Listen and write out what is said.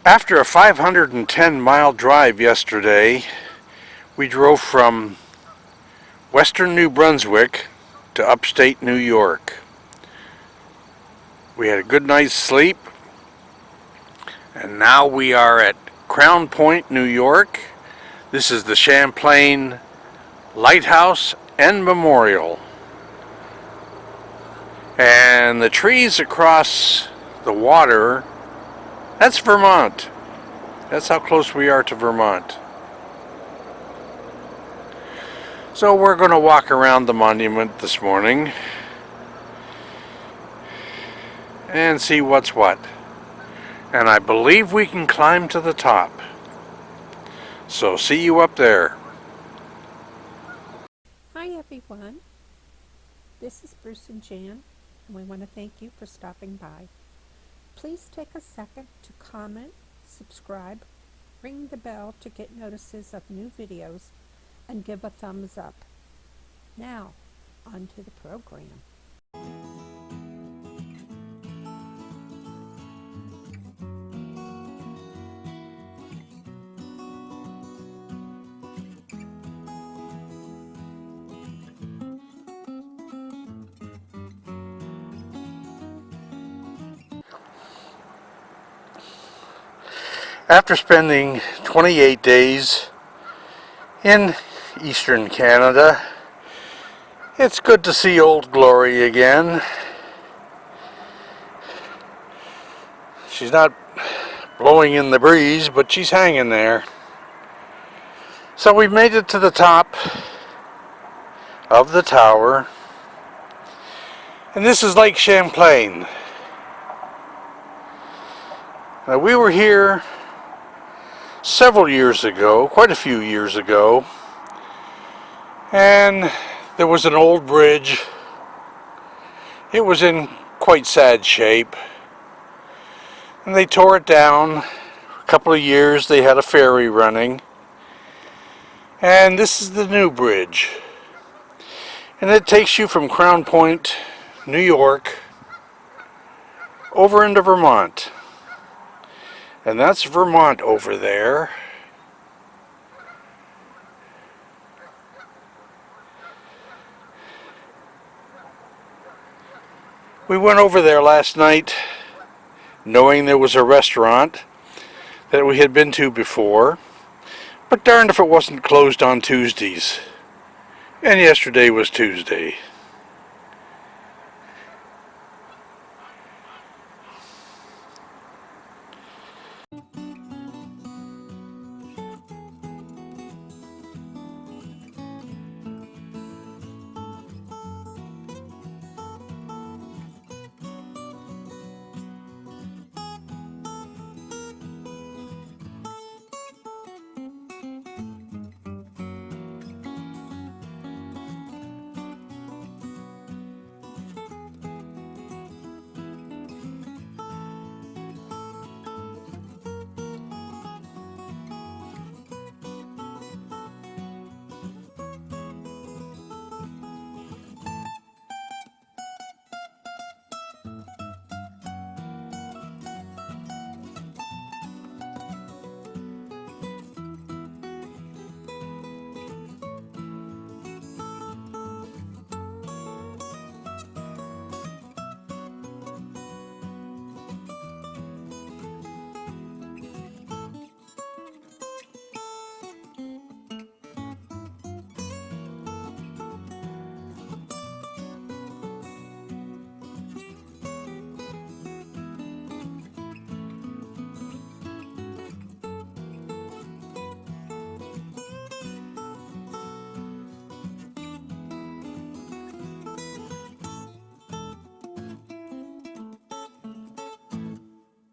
After a 510-mile drive yesterday, we drove from western New Brunswick to upstate New York. We had a good night's sleep, and now we are at Crown Point, New York. This is the Champlain Lighthouse and Memorial. And the trees across the water, that's Vermont. That's how close we are to Vermont. So we're going to walk around the monument this morning and see what's what. And I believe we can climb to the top. So see you up there. Hi everyone. This is Bruce and Jan, and we want to thank you for stopping by. Please take a second to comment, subscribe, ring the bell to get notices of new videos, and give a thumbs up. Now, on to the program. After spending 28 days in eastern Canada, it's good to see Old Glory again. She's not blowing in the breeze, but she's hanging there. So we've made it to the top of the tower, and this is Lake Champlain. Now, we were here several years ago, quite a few years ago, and there was an old bridge. It was in quite sad shape, and they tore it down. For a couple of years they had a ferry running, and this is the new bridge, and it takes you from Crown Point, New York, over into Vermont. And that's Vermont over there. We went over there last night knowing there was a restaurant that we had been to before, but darned if it wasn't closed on Tuesdays. And yesterday was Tuesday.